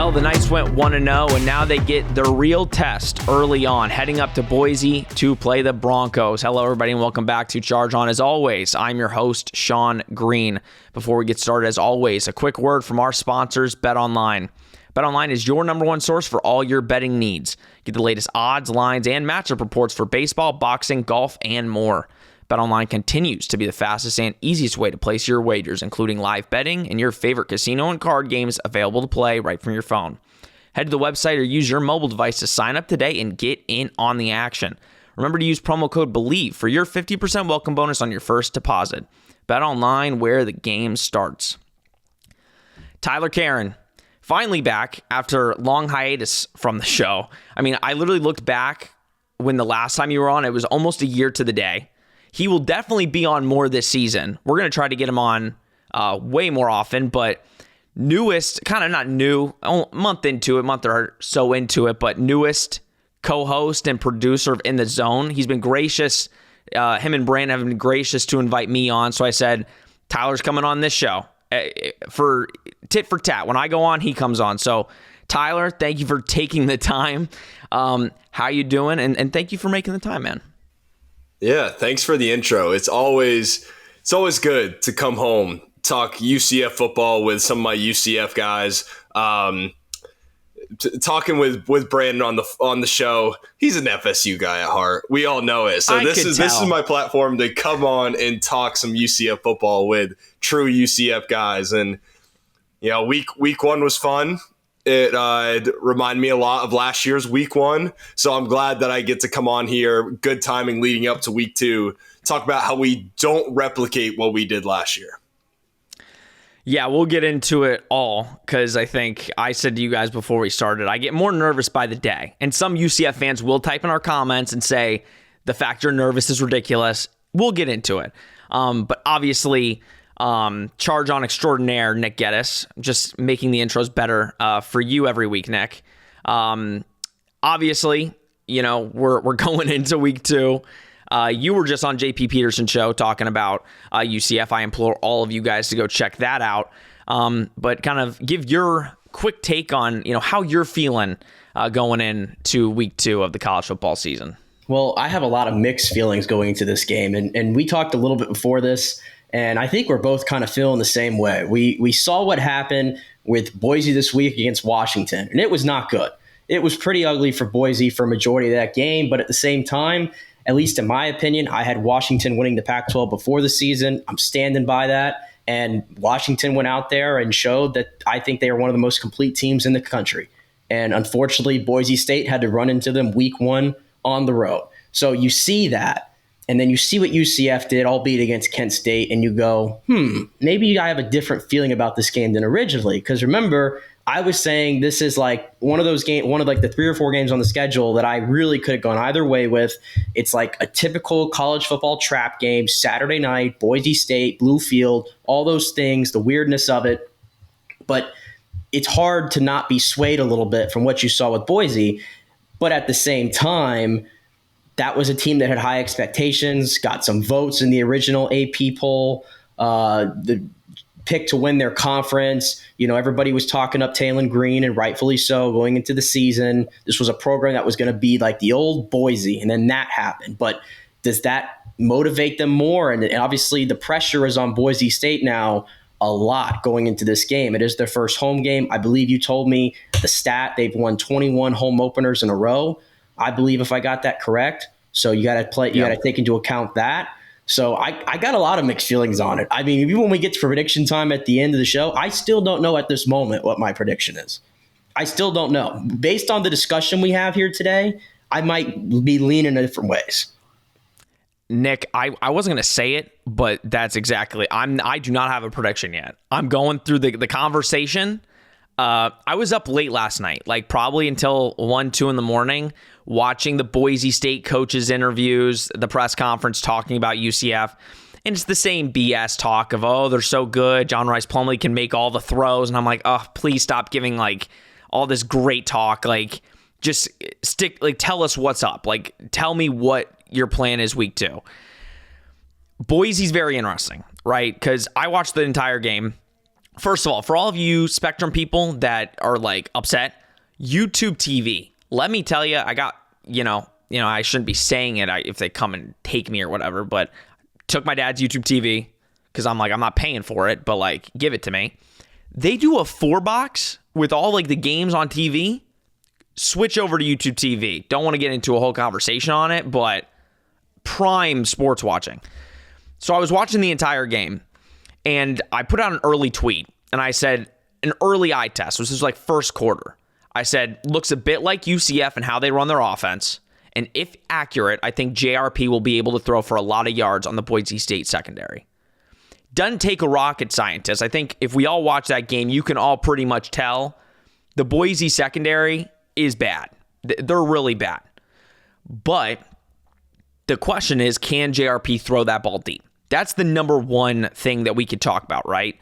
Well, the Knights went 1-0, and now they get their real test early on, heading up to Boise to play the Broncos. Hello, everybody, and welcome back to Charge On. As always, I'm your host, Sean Green. Before we get started, as always, a quick word from our sponsors, BetOnline. BetOnline is your number one source for all your betting needs. Get the latest odds, lines, and matchup reports for baseball, boxing, golf, and more. BetOnline continues to be the fastest and easiest way to place your wagers, including live betting and your favorite casino and card games available to play right from your phone. Head to the website or use your mobile device to sign up today and get in on the action. Remember to use promo code BELIEVE for your 50% welcome bonus on your first deposit. BetOnline, where the game starts. Tyler Karen, finally back after long hiatus from the show. I mean, I literally looked back when the last time you were on, it was almost a year to the day. He will definitely be on more this season. We're going to try to get him on way more often, but newest, kind of not new, a month or so into it, but newest co-host and producer of In the Zone. He's been gracious. Him and Brandon have been gracious to invite me on. So I said, Tyler's coming on this show for tit for tat. When I go on, he comes on. So Tyler, thank you for taking the time. How you doing? And thank you for making the time, man. Yeah, thanks for the intro. It's always good to come home, talk UCF football with some of my UCF guys. Talking with Brandon on the show, he's an FSU guy at heart. We all know it. So this is my platform to come on and talk some UCF football with true UCF guys. And you know, week one was fun. It reminded me a lot of last year's week one. So I'm glad that I get to come on here. Good timing leading up to week two. Talk about how we don't replicate what we did last year. Yeah, we'll get into it all because I think I said to you guys before we started, I get more nervous by the day. And some UCF fans will type in our comments and say, the fact you're nervous is ridiculous. We'll get into it. But obviously, Charge On extraordinaire, Nick Geddes, just making the intros better for you every week, Nick. Obviously, you know, we're going into week two. You were just on JP Peterson's show talking about UCF. I implore all of you guys to go check that out. But kind of give your quick take on, you know, how you're feeling going into week two of the college football season. Well, I have a lot of mixed feelings going into this game, and we talked a little bit before this. And I think we're both kind of feeling the same way. We saw what happened with Boise this week against Washington, and it was not good. It was pretty ugly for Boise for a majority of that game. But at the same time, at least in my opinion, I had Washington winning the Pac-12 before the season. I'm standing by that. And Washington went out there and showed that I think they are one of the most complete teams in the country. And unfortunately, Boise State had to run into them week one on the road. So you see that. And then you see what UCF did, albeit against Kent State, and you go, maybe I have a different feeling about this game than originally. Because remember, I was saying this is like one of those games, one of like the 3 or 4 games on the schedule that I really could have gone either way with. It's like a typical college football trap game, Saturday night, Boise State, Blue Field, all those things, the weirdness of it. But it's hard to not be swayed a little bit from what you saw with Boise. But at the same time, that was a team that had high expectations, got some votes in the original AP poll, the pick to win their conference. You know, everybody was talking up Taylon Green, and rightfully so, going into the season. This was a program that was going to be like the old Boise, and then that happened. But does that motivate them more? And obviously the pressure is on Boise State now a lot going into this game. It is their first home game. I believe you told me the stat, they've won 21 home openers in a row. I believe if I got that correct. So you got to play. You got to take into account that. So I got a lot of mixed feelings on it. I mean, even when we get to prediction time at the end of the show, I still don't know at this moment what my prediction is. I still don't know. Based on the discussion we have here today, I might be leaning in different ways. Nick, I wasn't going to say it, but that's exactly. I do not have a prediction yet. I'm going through the conversation. I was up late last night, like probably until 1, 2 in the morning, watching the Boise State coaches' interviews, the press conference talking about UCF. And it's the same BS talk of, oh, they're so good. John Rice Plumlee can make all the throws. And I'm like, oh, please stop giving like all this great talk. Like, just tell us what's up. Like, tell me what your plan is week 2. Boise's very interesting, right? Because I watched the entire game. First of all, for all of you Spectrum people that are like upset, YouTube TV. Let me tell you, I got, I shouldn't be saying it if they come and take me or whatever, but took my dad's YouTube TV because I'm like, I'm not paying for it, but like, give it to me. They do a 4-box with all like the games on TV. Switch over to YouTube TV. Don't want to get into a whole conversation on it, but prime sports watching. So I was watching the entire game, and I put out an early tweet, and I said, an early eye test. This was like first quarter. I said, looks a bit like UCF and how they run their offense. And if accurate, I think JRP will be able to throw for a lot of yards on the Boise State secondary. Doesn't take a rocket scientist. I think if we all watch that game, you can all pretty much tell the Boise secondary is bad. They're really bad. But the question is, can JRP throw that ball deep? That's the number one thing that we could talk about, right?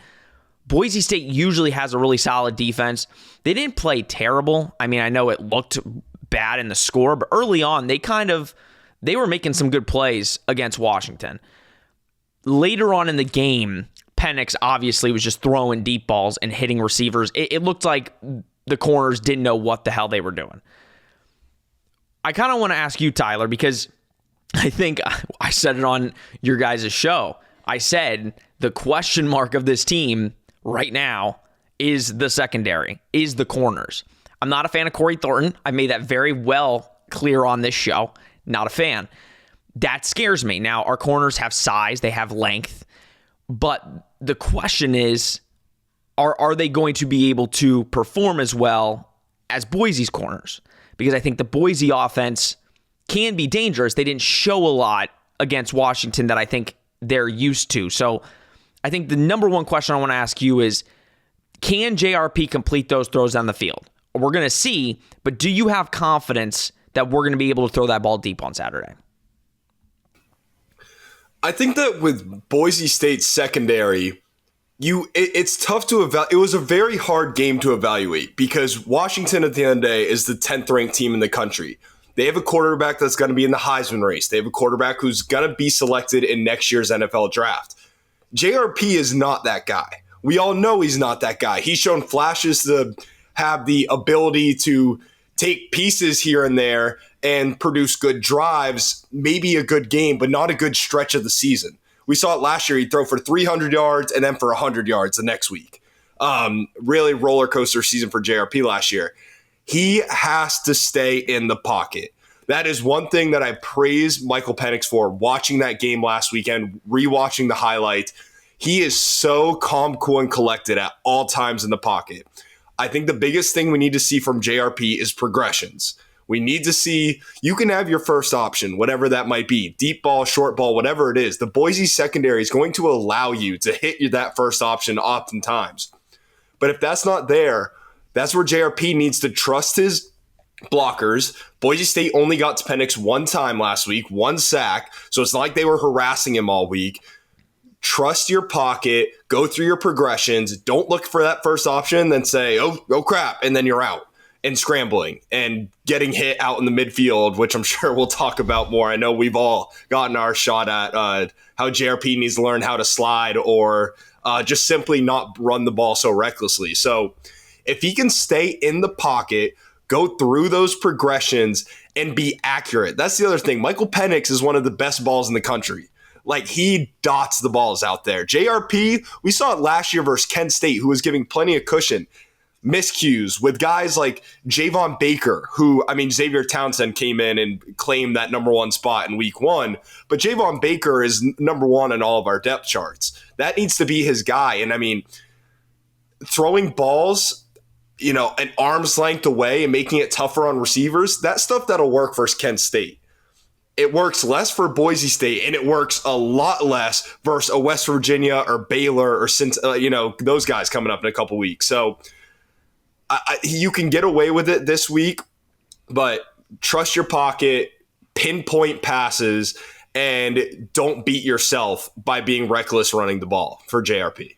Boise State usually has a really solid defense. They didn't play terrible. I mean, I know it looked bad in the score, but early on, they were making some good plays against Washington. Later on in the game, Penix obviously was just throwing deep balls and hitting receivers. It looked like the corners didn't know what the hell they were doing. I kind of want to ask you, Tyler, because I think I said it on your guys' show. I said the question mark of this team right now is the secondary, is the corners. I'm not a fan of Corey Thornton. I made that very well clear on this show. Not a fan. That scares me. Now, our corners have size, they have length, but the question is, are they going to be able to perform as well as Boise's corners? Because I think the Boise offense can be dangerous. They didn't show a lot against Washington that I think they're used to. So I think the number one question I want to ask you is, can JRP complete those throws down the field? We're going to see, but do you have confidence that we're going to be able to throw that ball deep on Saturday? I think that with Boise State's secondary, it's tough to evaluate. It was a very hard game to evaluate because Washington at the end of the day is the 10th ranked team in the country. They have a quarterback that's going to be in the Heisman race. They have a quarterback who's going to be selected in next year's NFL draft. JRP is not that guy. We all know he's not that guy. He's shown flashes to have the ability to take pieces here and there and produce good drives, maybe a good game, but not a good stretch of the season. We saw it last year. He'd throw for 300 yards and then for 100 yards the next week. Really roller coaster season for JRP last year. He has to stay in the pocket. That is one thing that I praise Michael Penix for watching that game last weekend, rewatching the highlight. He is so calm, cool, and collected at all times in the pocket. I think the biggest thing we need to see from JRP is progressions. We need to see, you can have your first option, whatever that might be, deep ball, short ball, whatever it is. The Boise secondary is going to allow you to hit that first option oftentimes. But if that's not there, that's where JRP needs to trust his blockers. Boise State only got to Penix one time last week, one sack, so it's not like they were harassing him all week. Trust your pocket, go through your progressions, don't look for that first option, then say, oh crap, and then you're out. And scrambling and getting hit out in the midfield, which I'm sure we'll talk about more. I know we've all gotten our shot at how JRP needs to learn how to slide or just simply not run the ball so recklessly. So if he can stay in the pocket, go through those progressions, and be accurate. That's the other thing. Michael Penix is one of the best balls in the country. Like, he dots the balls out there. JRP, we saw it last year versus Kent State, who was giving plenty of cushion. Miscues with guys like Javon Baker, who, I mean, Xavier Townsend came in and claimed that number one spot in week one, but Javon Baker is number one in all of our depth charts. That needs to be his guy. And I mean, throwing balls, an arm's length away and making it tougher on receivers, that stuff that'll work versus Kent State. It works less for Boise State, and it works a lot less versus a West Virginia or Baylor or those guys coming up in a couple weeks. So you can get away with it this week, but trust your pocket, pinpoint passes, and don't beat yourself by being reckless running the ball for JRP.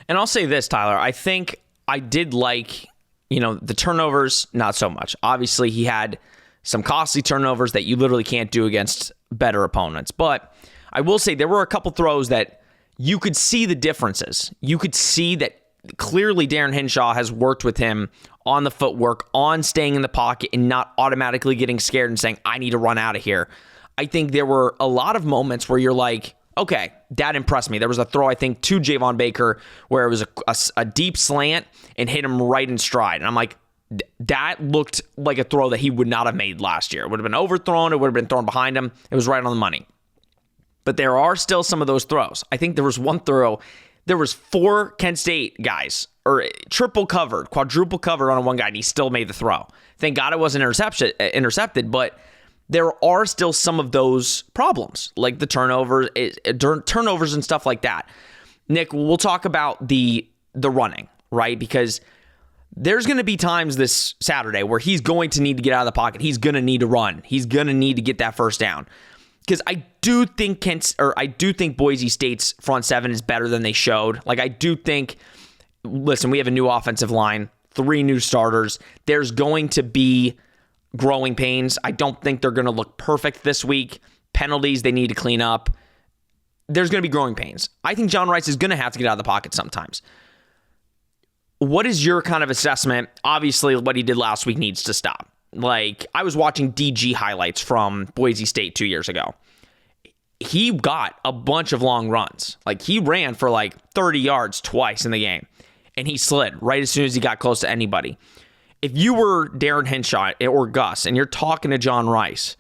And I'll say this, Tyler. I think I did like, the turnovers, not so much. Obviously, he had some costly turnovers that you literally can't do against better opponents. But I will say there were a couple throws that you could see the differences. You could see that clearly Darren Hinshaw has worked with him on the footwork, on staying in the pocket and not automatically getting scared and saying, I need to run out of here. I think there were a lot of moments where you're like, okay, that impressed me. There was a throw, I think, to Javon Baker where it was a deep slant and hit him right in stride. And I'm like, that looked like a throw that he would not have made last year. It would have been overthrown. It would have been thrown behind him. It was right on the money. But there are still some of those throws. I think there was one throw. There was 4 Kent State guys, or triple covered, quadruple covered on one guy, and he still made the throw. Thank God it wasn't intercepted, but there are still some of those problems, like the turnovers and stuff like that. Nick, we'll talk about the running, right? Because there's going to be times this Saturday where he's going to need to get out of the pocket. He's going to need to run. He's going to need to get that first down. Because I do think Boise State's front seven is better than they showed. Like, I do think, listen, we have a new offensive line, 3 new starters. There's going to be growing pains. I don't think they're going to look perfect this week. Penalties they need to clean up. There's going to be growing pains. I think John Rice is going to have to get out of the pocket sometimes. What is your kind of assessment? Obviously, what he did last week needs to stop. Like, I was watching DG highlights from Boise State 2 years ago. He got a bunch of long runs. Like, he ran for like 30 yards twice in the game, and he slid right as soon as he got close to anybody. If you were Darren Hinshaw or Gus and you're talking to John Rice,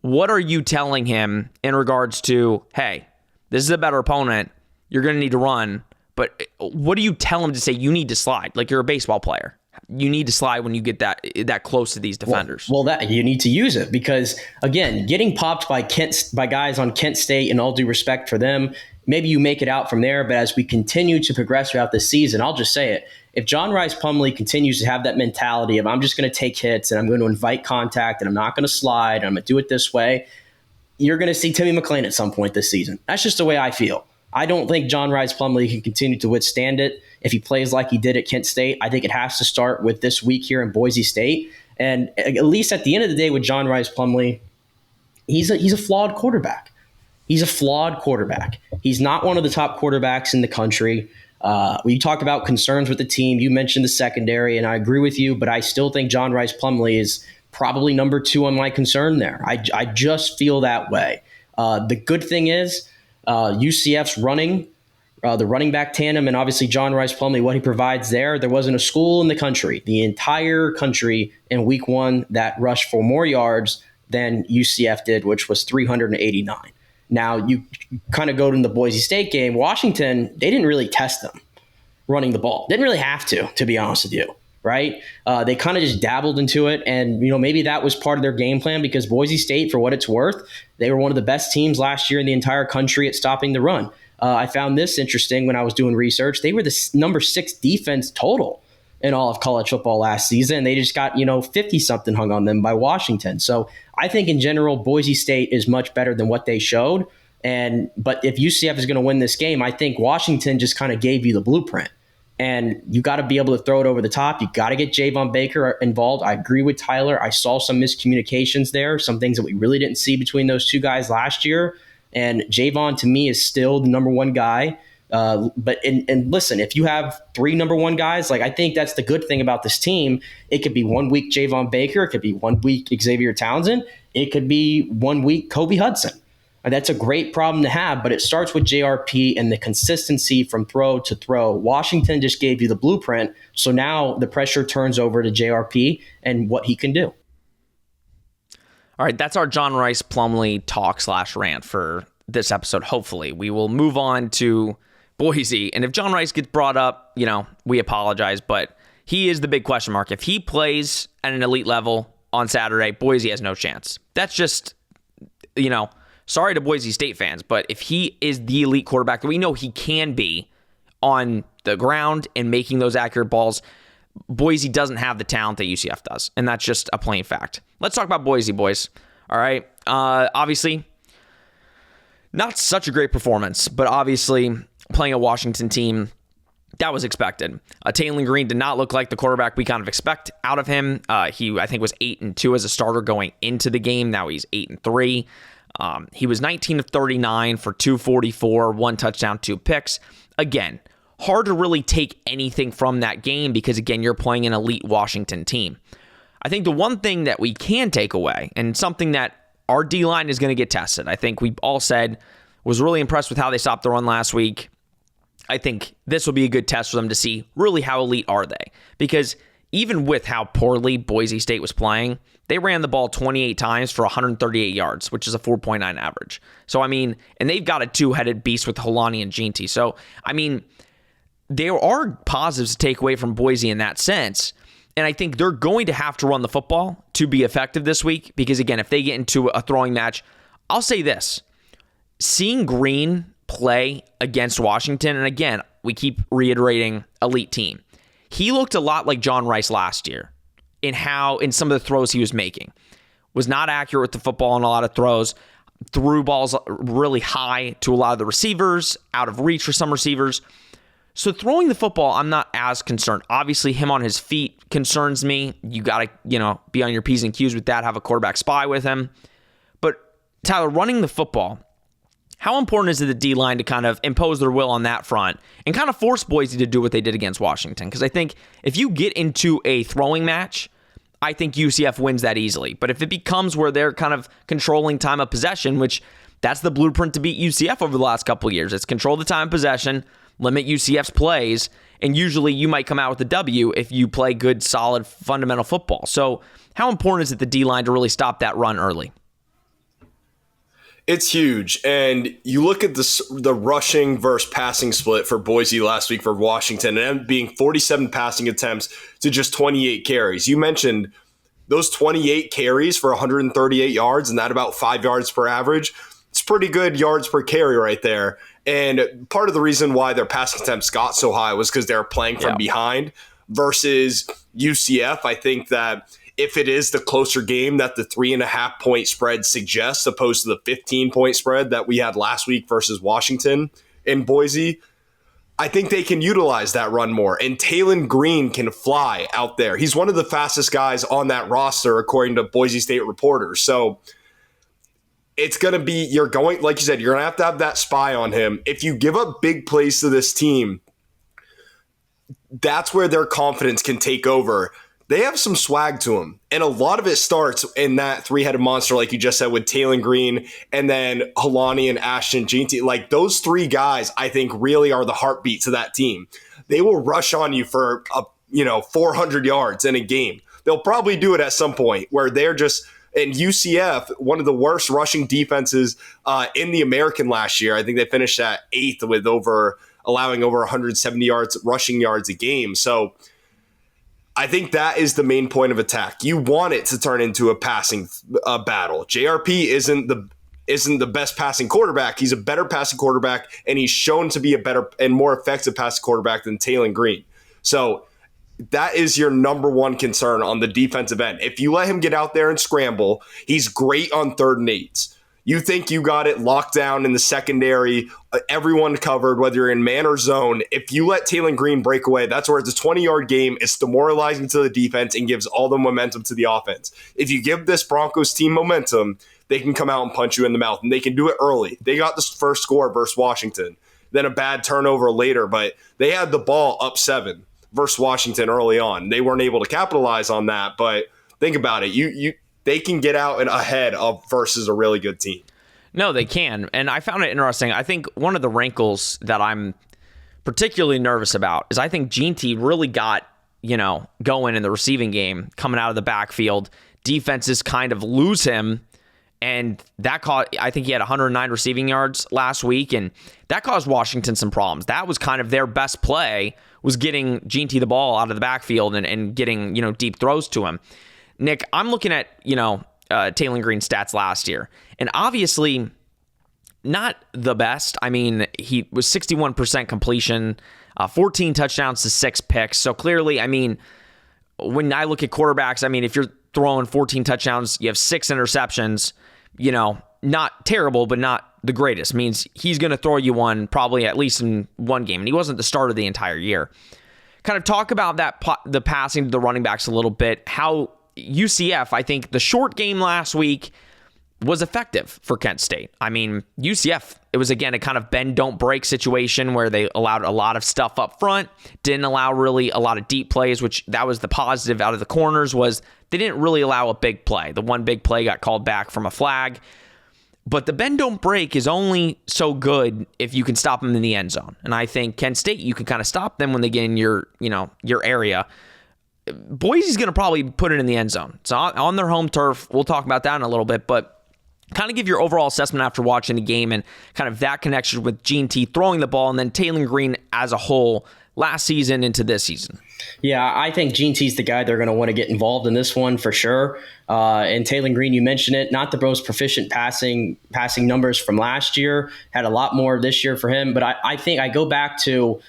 what are you telling him in regards to, hey, this is a better opponent, you're going to need to run, but what do you tell him to say? You need to slide, like you're a baseball player. You need to slide when you get that close to these defenders. Well, that you need to use it because, again, getting popped by guys on Kent State, and all due respect for them, maybe you make it out from there. But as we continue to progress throughout the season, I'll just say it. If John Rice Plumlee continues to have that mentality of I'm just going to take hits and I'm going to invite contact and I'm not going to slide and I'm going to do it this way, you're going to see Timmy McClain at some point this season. That's just the way I feel. I don't think John Rice Plumlee can continue to withstand it if he plays like he did at Kent State. I think it has to start with this week here in Boise State. And at least at the end of the day with John Rice Plumlee, he's a flawed quarterback. He's a flawed quarterback. He's not one of the top quarterbacks in the country. When you talk about concerns with the team, you mentioned the secondary, and I agree with you, but I still think John Rice Plumlee is probably number 2 on my concern there. I just feel that way. The good thing is UCF's running, the running back tandem, and obviously John Rice Plumlee, what he provides there. There wasn't a school in the country, the entire country in week 1 that rushed for more yards than UCF did, which was 389. Now, you kind of go to the Boise State game. Washington, they didn't really test them running the ball. Didn't really have to be honest with you, right? They kind of just dabbled into it, and maybe that was part of their game plan because Boise State, for what it's worth, they were one of the best teams last year in the entire country at stopping the run. I found this interesting when I was doing research. They were the number 6 defense total in all of college football last season. They just got 50-something hung on them by Washington. So I think in general, Boise State is much better than what they showed. But if UCF is going to win this game, I think Washington just kind of gave you the blueprint. And you got to be able to throw it over the top. You got to get Javon Baker involved. I agree with Tyler. I saw some miscommunications there, some things that we really didn't see between those 2 guys last year. And Javon, to me, is still the number 1 guy. But listen, if you have 3 number 1 guys, like I think that's the good thing about this team. It could be 1 week Javon Baker. It could be 1 week Xavier Townsend. It could be 1 week Kobe Hudson. And that's a great problem to have, but it starts with JRP and the consistency from throw to throw. Washington just gave you the blueprint. So now the pressure turns over to JRP and what he can do. All right, that's our John Rice Plumlee talk/rant for this episode. Hopefully, we will move on to Boise. And if John Rice gets brought up, we apologize, but he is the big question mark. If he plays at an elite level on Saturday, Boise has no chance. That's just, sorry to Boise State fans, but if he is the elite quarterback that we know he can be on the ground and making those accurate balls, Boise doesn't have the talent that UCF does, and that's just a plain fact. Let's talk about Boise, boys. All right. Obviously, not such a great performance, but obviously playing a Washington team, that was expected. Taylor Green did not look like the quarterback we kind of expect out of him. He, I think, was 8-2 as a starter going into the game. Now he's 8-3. He was 19 of 39 for 244, 1 touchdown, 2 picks. Again, hard to really take anything from that game because, again, you're playing an elite Washington team. I think the one thing that we can take away, and something that our D-line is going to get tested, I think we all said was really impressed with how they stopped the run last week. I think this will be a good test for them to see really how elite are they. Because even with how poorly Boise State was playing, they ran the ball 28 times for 138 yards, which is a 4.9 average. So, I mean, and they've got a two-headed beast with Holani and Ginty. So, I mean, there are positives to take away from Boise in that sense. And I think they're going to have to run the football to be effective this week because, again, if they get into a throwing match, I'll say this. Seeing Green play against Washington, and again, we keep reiterating elite team. He looked a lot like John Rice last year in some of the throws he was making. Was not accurate with the football in a lot of throws. Threw balls really high to a lot of the receivers, out of reach for some receivers. So throwing the football, I'm not as concerned. Obviously, him on his feet concerns me. You got to, be on your P's and Q's with that, have a quarterback spy with him. But Tyler, running the football, how important is it the D-line to kind of impose their will on that front and kind of force Boise to do what they did against Washington? Because I think if you get into a throwing match, I think UCF wins that easily. But if it becomes where they're kind of controlling time of possession, which that's the blueprint to beat UCF over the last couple of years. It's control the time of possession, limit UCF's plays, and usually you might come out with a W if you play good, solid, fundamental football. So how important is it the D-line to really stop that run early? It's huge. And you look at the rushing versus passing split for Boise last week for Washington, and being 47 passing attempts to just 28 carries. You mentioned those 28 carries for 138 yards, and that about 5 yards per average. It's pretty good yards per carry right there. And part of the reason why their passing attempts got so high was because they were playing from behind versus UCF. I think that if it is the closer game that the 3.5 point spread suggests, opposed to the 15-point spread that we had last week versus Washington in Boise, I think they can utilize that run more. And Talon Green can fly out there. He's one of the fastest guys on that roster, according to Boise State reporters. So it's going to be, like you said, you're going to have that spy on him. If you give up big plays to this team, that's where their confidence can take over. They have some swag to them, and a lot of it starts in that three-headed monster, like you just said, with Talon Green and then Holani and Ashton Ginty. Like, those three guys, I think, really are the heartbeat to that team. They will rush on you for 400 yards in a game. They'll probably do it at some point where they're just – and UCF, one of the worst rushing defenses in the American last year. I think they finished at 8th with allowing over 170 rushing yards a game. So I think that is the main point of attack. You want it to turn into a passing battle. JRP isn't the best passing quarterback. He's a better passing quarterback, and he's shown to be a better and more effective passing quarterback than Talon Green. So that is your number one concern on the defensive end. If you let him get out there and scramble, he's great on 3rd and 8s. You think you got it locked down in the secondary, everyone covered, whether you're in man or zone. If you let Talon Green break away, that's where it's a 20-yard game. It's demoralizing to the defense and gives all the momentum to the offense. If you give this Broncos team momentum, they can come out and punch you in the mouth, and they can do it early. They got the first score versus Washington, then a bad turnover later, but they had the ball up 7 versus Washington early on. They weren't able to capitalize on that, but think about it. They can get out and ahead of versus a really good team. No, they can. And I found it interesting. I think one of the wrinkles that I'm particularly nervous about is I think Ginty really got, going in the receiving game, coming out of the backfield. Defenses kind of lose him. And I think he had 109 receiving yards last week, and that caused Washington some problems. That was kind of their best play, was getting Ginty the ball out of the backfield and getting, deep throws to him. Nick, I'm looking at, Talon Green's stats last year, and obviously not the best. I mean, he was 61% completion, 14 touchdowns to 6 picks. So clearly, I mean, when I look at quarterbacks, I mean, if you're throwing 14 touchdowns, you have 6 interceptions, not terrible, but not the greatest. Means he's going to throw you one probably at least in one game, and he wasn't the starter the entire year. Kind of talk about the passing to the running backs a little bit. How UCF, I think the short game last week, was effective for Kent State. I mean, UCF, it was, again, a kind of bend, don't break situation where they allowed a lot of stuff up front, didn't allow really a lot of deep plays, which that was the positive out of the corners, was they didn't really allow a big play. The one big play got called back from a flag. But the bend, don't break is only so good if you can stop them in the end zone. And I think Kent State, you can kind of stop them when they get in your area. Boise's going to probably put it in the end zone. It's on their home turf. We'll talk about that in a little bit, but kind of give your overall assessment after watching the game and kind of that connection with G&T throwing the ball and then Taylor Green as a whole last season into this season. Yeah, I think G&T's the guy they're going to want to get involved in this one for sure. And Taylor Green, you mentioned it, not the most proficient passing numbers from last year, had a lot more this year for him. But I think I go back to,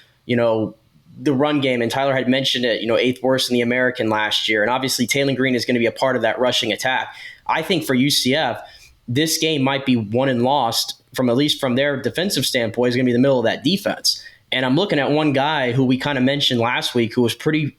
the run game, and Tyler had mentioned it, 8th worst in the American last year. And obviously Taylor Green is going to be a part of that rushing attack. I think for UCF, this game might be won and lost at least from their defensive standpoint, is going to be the middle of that defense. And I'm looking at one guy who we kind of mentioned last week who was pretty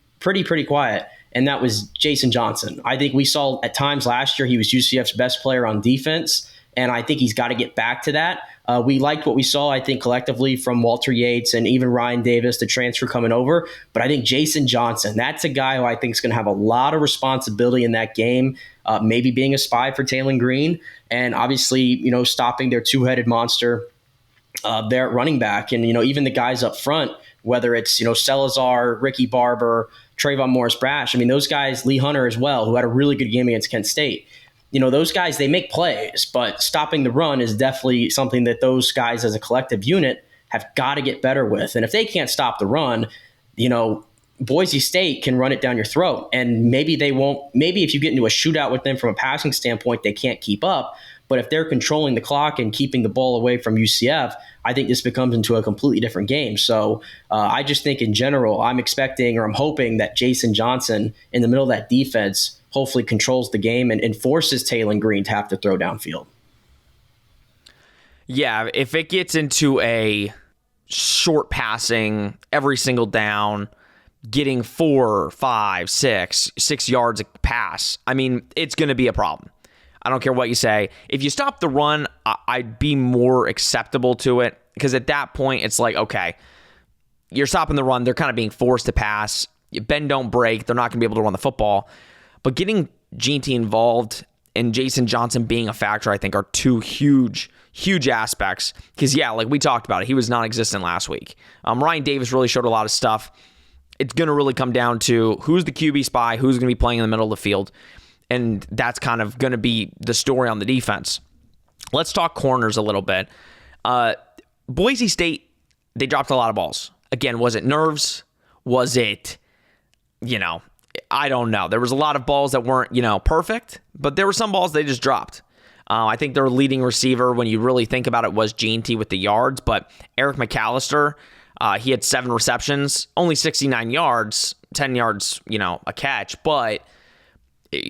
quiet, and that was Jason Johnson. I think we saw at times last year he was UCF's best player on defense, and I think he's got to get back to that. We liked what we saw, I think, collectively from Walter Yates and even Ryan Davis, the transfer coming over. But I think Jason Johnson, that's a guy who I think is going to have a lot of responsibility in that game, maybe being a spy for Taylor Green, and obviously, stopping their two-headed monster there at running back. And, even the guys up front, whether it's, Salazar, Ricky Barber, Trayvon Morris-Brash, I mean, those guys, Lee Hunter as well, who had a really good game against Kent State. Those guys, they make plays, but stopping the run is definitely something that those guys as a collective unit have got to get better with. And if they can't stop the run, Boise State can run it down your throat. And maybe they won't, maybe if you get into a shootout with them from a passing standpoint, they can't keep up. But if they're controlling the clock and keeping the ball away from UCF, I think this becomes into a completely different game. So I just think in general, I'm hoping that Jason Johnson in the middle of that defense hopefully controls the game and forces Taylor Green to have to throw downfield. Yeah, if it gets into a short passing every single down, getting 4, 5, 6 yards a pass, I mean, it's going to be a problem. I don't care what you say. If you stop the run, I'd be more acceptable to it, because at that point, it's like, okay, you're stopping the run. They're kind of being forced to pass. Bend, don't break. They're not going to be able to run the football. But getting G&T involved and Jason Johnson being a factor, I think, are two huge aspects. Because, yeah, like we talked about it, he was non-existent last week. Ryan Davis really showed a lot of stuff. It's going to really come down to who's the QB spy, who's going to be playing in the middle of the field. And that's kind of going to be the story on the defense. Let's talk corners a little bit. Boise State, they dropped a lot of balls. Again, was it nerves? Was it, I don't know. There was a lot of balls that weren't, perfect, but there were some balls they just dropped. I think their leading receiver, when you really think about it, was G&T with the yards, but Eric McAllister, he had 7 receptions, only 69 yards, 10 yards, a catch, but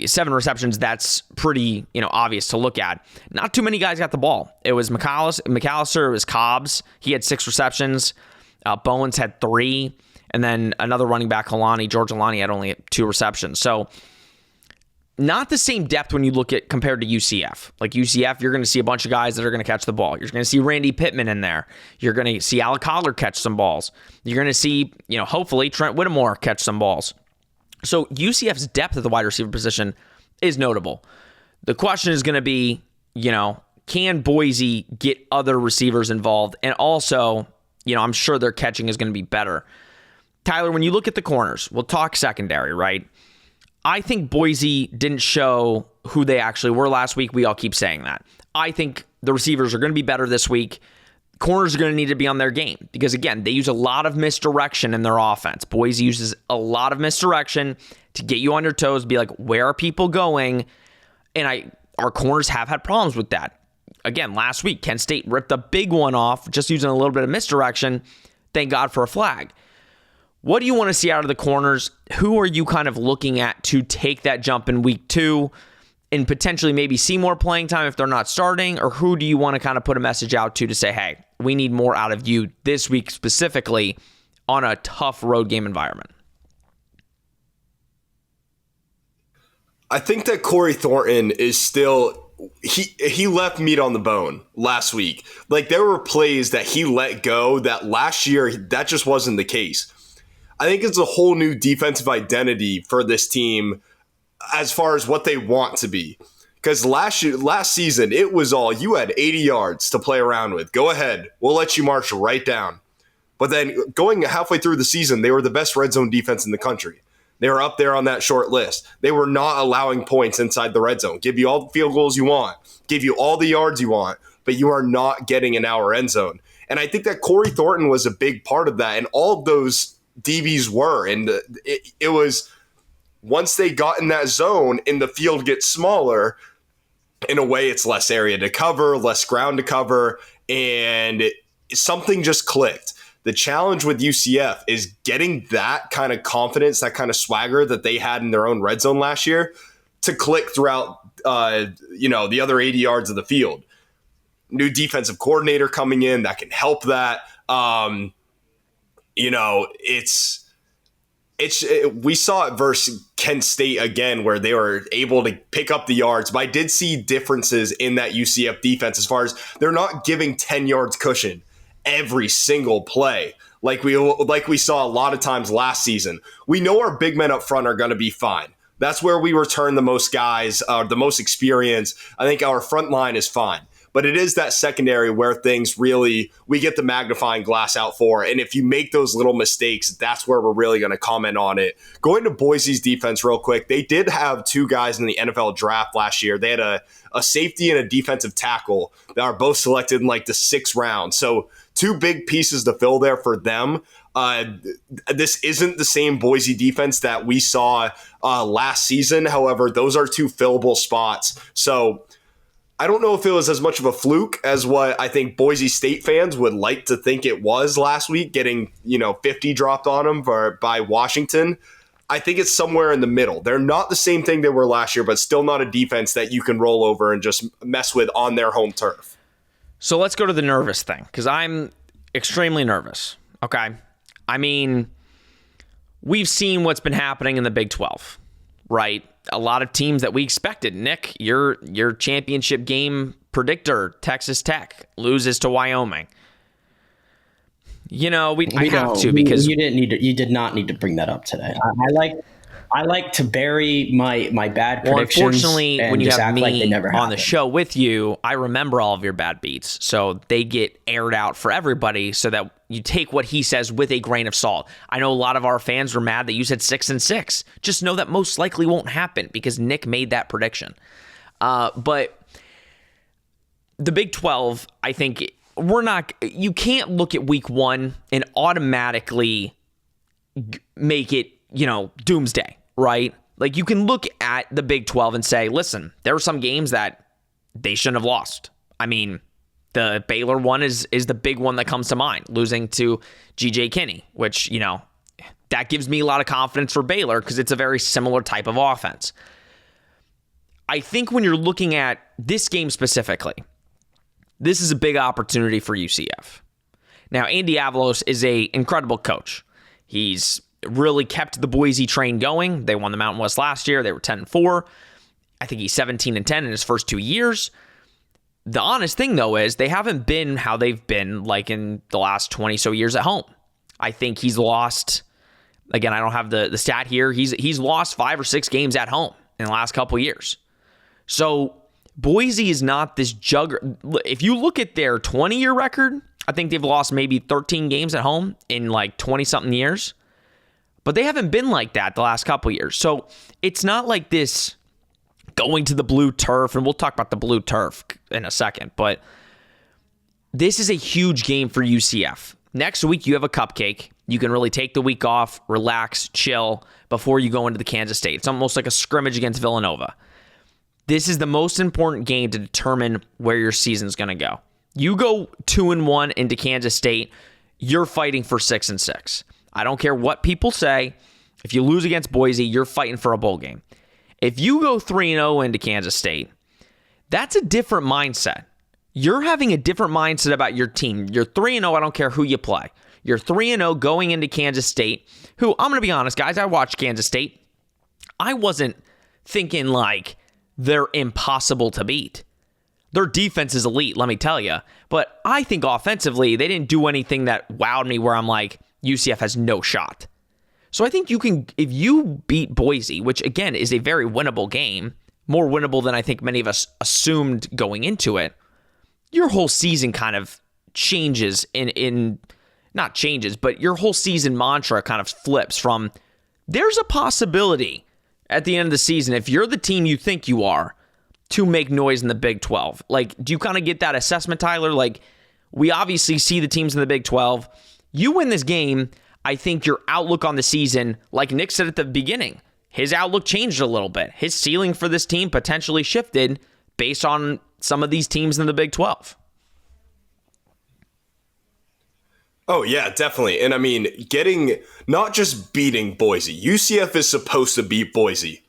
7 receptions, that's pretty, obvious to look at. Not too many guys got the ball. It was McAllister, it was Cobbs. He had 6 receptions. Bowens had 3. And then another running back, George Alani, had only 2 receptions. So not the same depth when you look at compared to UCF. Like UCF, you're going to see a bunch of guys that are going to catch the ball. You're going to see Randy Pittman in there. You're going to see Alec Collar catch some balls. You're going to see, hopefully Trent Whittemore catch some balls. So UCF's depth at the wide receiver position is notable. The question is going to be, can Boise get other receivers involved? And also, I'm sure their catching is going to be better. Tyler, when you look at the corners, we'll talk secondary, right? I think Boise didn't show who they actually were last week. We all keep saying that. I think the receivers are going to be better this week. Corners are going to need to be on their game because, again, they use a lot of misdirection in their offense. Boise uses a lot of misdirection to get you on your toes, be like, where are people going? And our corners have had problems with that. Again, last week, Kent State ripped a big one off just using a little bit of misdirection. Thank God for a flag. What do you want to see out of the corners? Who are you kind of looking at to take that jump in week 2 and potentially maybe see more playing time if they're not starting? Or who do you want to kind of put a message out to say, hey, we need more out of you this week specifically on a tough road game environment? I think that Corey Thornton is still he left meat on the bone last week. Like, there were plays that he let go that last year, that just wasn't the case. I think it's a whole new defensive identity for this team as far as what they want to be. Because last season, it was all, you had 80 yards to play around with. Go ahead. We'll let you march right down. But then going halfway through the season, they were the best red zone defense in the country. They were up there on that short list. They were not allowing points inside the red zone. Give you all the field goals you want. Give you all the yards you want. But you are not getting in our end zone. And I think that Corey Thornton was a big part of that. And all of those DBs were. And it was, once they got in that zone and the field gets smaller, in a way it's less area to cover, less ground to cover, and something just clicked. The challenge with UCF is getting that kind of confidence, that kind of swagger that they had in their own red zone last year to click throughout the other 80 yards of the field. New defensive coordinator coming in that can help that. We saw it versus Kent State again, where they were able to pick up the yards. But I did see differences in that UCF defense as far as they're not giving 10 yards cushion every single play like we saw a lot of times last season. We know our big men up front are going to be fine. That's where we return the most guys, the most experience. I think our front line is fine. But it is that secondary where things really, we get the magnifying glass out for. And if you make those little mistakes, that's where we're really going to comment on it. Going to Boise's defense real quick, they did have two guys in the NFL draft last year. They had a safety and a defensive tackle that are both selected in like the 6th round. So two big pieces to fill there for them. This isn't the same Boise defense that we saw last season. However, those are two fillable spots. So I don't know if it was as much of a fluke as what I think Boise State fans would like to think it was last week, getting 50 dropped on them by Washington. I think it's somewhere in the middle. They're not the same thing they were last year, but still not a defense that you can roll over and just mess with on their home turf. So let's go to the nervous thing, because I'm extremely nervous. Okay. I mean, we've seen what's been happening in the Big 12, right? A lot of teams that we expected. Nick, your championship game predictor, Texas Tech, loses to Wyoming. I have to, because you did not need to bring that up today. I like to bury my bad predictions. Well, unfortunately, when you have me like on the show with you, I remember all of your bad beats. So they get aired out for everybody so that you take what he says with a grain of salt. I know a lot of our fans were mad that you said 6-6. Just know that most likely won't happen because Nick made that prediction. But the Big 12, I think you can't look at week 1 and automatically make it, doomsday. Right? Like, you can look at the Big 12 and say, listen, there are some games that they shouldn't have lost. I mean, the Baylor one is the big one that comes to mind, losing to G.J. Kinney, which, that gives me a lot of confidence for Baylor because it's a very similar type of offense. I think when you're looking at this game specifically, this is a big opportunity for UCF. Now, Andy Avalos is an incredible coach. He's really kept the Boise train going. They won the Mountain West last year. They were 10-4. I think he's 17-10 in his first 2 years. The honest thing, though, is they haven't been how they've been like in the last 20 so years at home. I think he's lost, again, I don't have the stat here. He's lost 5 or 6 games at home in the last couple years. So Boise is not this juggernaut. If you look at their 20-year record, I think they've lost maybe 13 games at home in like 20-something years. But they haven't been like that the last couple years. So it's not like this going to the blue turf, and we'll talk about the blue turf in a second, but this is a huge game for UCF. Next week, you have a cupcake. You can really take the week off, relax, chill before you go into the Kansas State. It's almost like a scrimmage against Villanova. This is the most important game to determine where your season's going to go. You go 2-1 into Kansas State, you're fighting for 6-6. I don't care what people say. If you lose against Boise, you're fighting for a bowl game. If you go 3-0 into Kansas State, that's a different mindset. You're having a different mindset about your team. You're 3-0, I don't care who you play. You're 3-0 going into Kansas State, who, I'm going to be honest, guys, I watched Kansas State. I wasn't thinking like they're impossible to beat. Their defense is elite, let me tell you. But I think offensively, they didn't do anything that wowed me where I'm like, UCF has no shot. So I think you can, if you beat Boise, which again is a very winnable game, more winnable than I think many of us assumed going into it, your whole season kind of changes not changes, but your whole season mantra kind of flips from there's a possibility at the end of the season, if you're the team you think you are, to make noise in the Big 12. Like, do you kind of get that assessment, Tyler? Like, we obviously see the teams in the Big 12. You win this game, I think your outlook on the season, like Nick said at the beginning, his outlook changed a little bit. His ceiling for this team potentially shifted based on some of these teams in the Big 12. Oh, yeah, definitely. And I mean, not just beating Boise. UCF is supposed to beat Boise.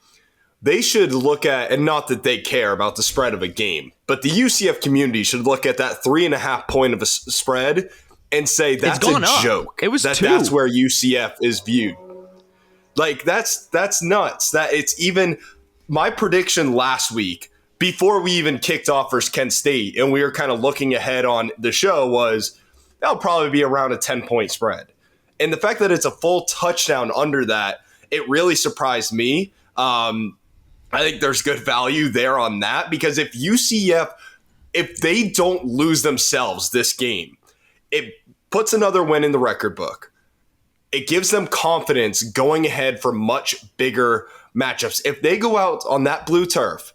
They should look at, and not that they care about the spread of a game, but the UCF community should look at that 3.5 point of a spread and say that's a joke. It was 2. That's where UCF is viewed. Like, that's nuts. That it's even my prediction last week, before we even kicked off versus Kent State, and we were kind of looking ahead on the show, was that'll probably be around a 10-point spread. And the fact that it's a full touchdown under that, it really surprised me. I think there's good value there on that, because if UCF, if they don't lose themselves this game, it puts another win in the record book. It gives them confidence going ahead for much bigger matchups. If they go out on that blue turf,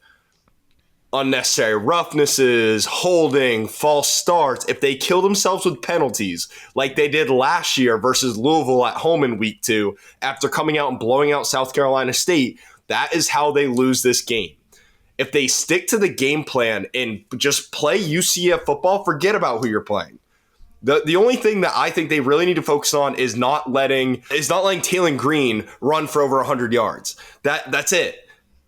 unnecessary roughnesses, holding, false starts, if they kill themselves with penalties like they did last year versus Louisville at home in week 2 after coming out and blowing out South Carolina State, that is how they lose this game. If they stick to the game plan and just play UCF football, forget about who you're playing. The only thing that I think they really need to focus on is not letting Taylon Green run for over 100 yards. That's it.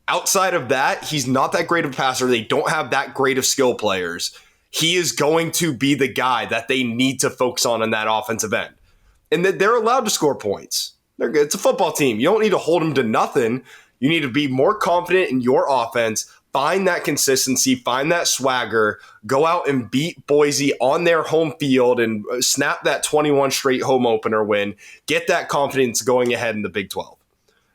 Outside of that, he's not that great of a passer. They don't have that great of skill players. He is going to be the guy that they need to focus on that offensive end. And that they're allowed to score points. They're good. It's a football team. You don't need to hold them to nothing. You need to be more confident in your offense. Find that consistency. Find that swagger. Go out and beat Boise on their home field and snap that 21 straight home opener win. Get that confidence going ahead in the Big 12.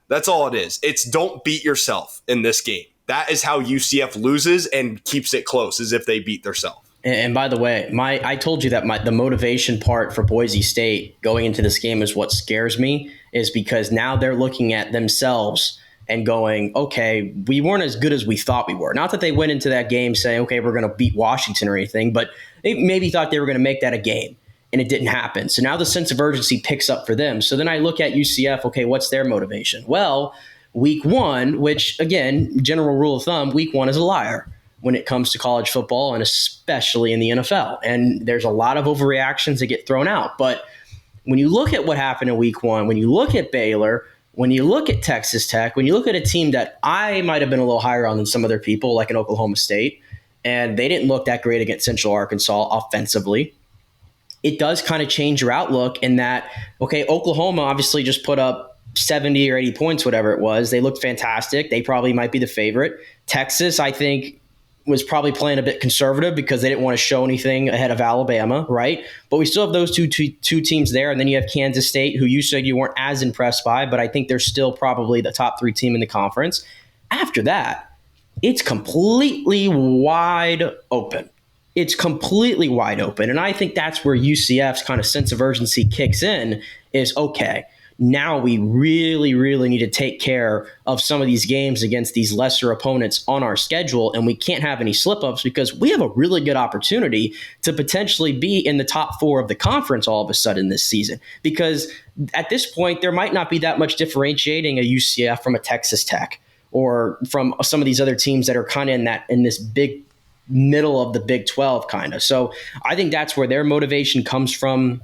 That's all it is. It's don't beat yourself in this game. That is how UCF loses and keeps it close, as if they beat themselves. And by the way, I told you that the motivation part for Boise State going into this game is what scares me, is because now they're looking at themselves and going, okay, we weren't as good as we thought we were. Not that they went into that game saying, okay, we're going to beat Washington or anything, but they maybe thought they were going to make that a game. And it didn't happen. So now the sense of urgency picks up for them. So then I look at UCF, okay, what's their motivation? Well, week 1, which again, general rule of thumb, week 1 is a liar when it comes to college football and especially in the NFL. And there's a lot of overreactions that get thrown out. But when you look at what happened in week 1, when you look at Baylor, when you look at Texas Tech, when you look at a team that I might have been a little higher on than some other people, like in Oklahoma State, and they didn't look that great against Central Arkansas offensively, it does kind of change your outlook in that, okay, Oklahoma obviously just put up 70 or 80 points, whatever it was. They looked fantastic. They probably might be the favorite. Texas, I think, was probably playing a bit conservative because they didn't want to show anything ahead of Alabama, right? But we still have those two teams there. And then you have Kansas State, who you said you weren't as impressed by, but I think they're still probably the top 3 team in the conference. After that, it's completely wide open. It's completely wide open. And I think that's where UCF's kind of sense of urgency kicks in is, okay, now we really, really need to take care of some of these games against these lesser opponents on our schedule. And we can't have any slip-ups because we have a really good opportunity to potentially be in the top 4 of the conference all of a sudden this season. Because at this point, there might not be that much differentiating a UCF from a Texas Tech or from some of these other teams that are kind of in this big middle of the Big 12 kind of. So I think that's where their motivation comes from